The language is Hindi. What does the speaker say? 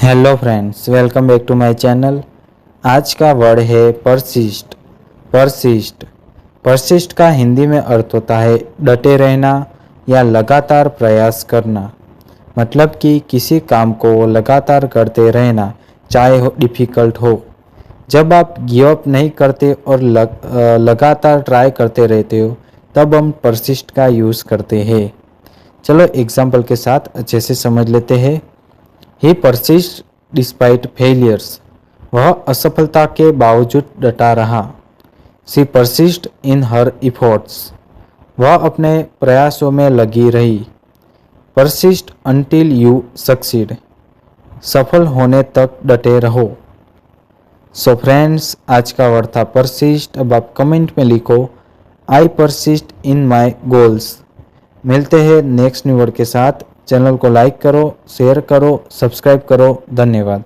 Hello friends, welcome back to my channel. आज का वर्ड है परसिस्ट। परसिस्ट परसिस्ट का हिंदी में अर्थ होता है डटे रहना या लगातार प्रयास करना। मतलब कि किसी काम को लगातार करते रहना, चाहे हो डिफ़िकल्ट हो। जब आप गिव अप नहीं करते और लगातार ट्राई करते रहते हो, तब हम परसिस्ट का यूज़ करते हैं। चलो एग्जाम्पल के साथ अच्छे से समझ लेते हैं। ही परसिस्ट डिस्पाइट फेलियर्स। वह असफलता के बावजूद डटा रहा। सी परसिस्ट इन हर इफोर्ट्स। वह अपने प्रयासों में लगी रही। Persist until you succeed. सफल होने तक डटे रहो। सो फ्रेंड्स, आज का वर्ड था परसिस्ट। अब आप कमेंट में लिखो आई परसिस्ट इन माई गोल्स। मिलते हैं नेक्स्ट न्यू वर्ड के साथ। चैनल को लाइक करो, शेयर करो, सब्सक्राइब करो। धन्यवाद।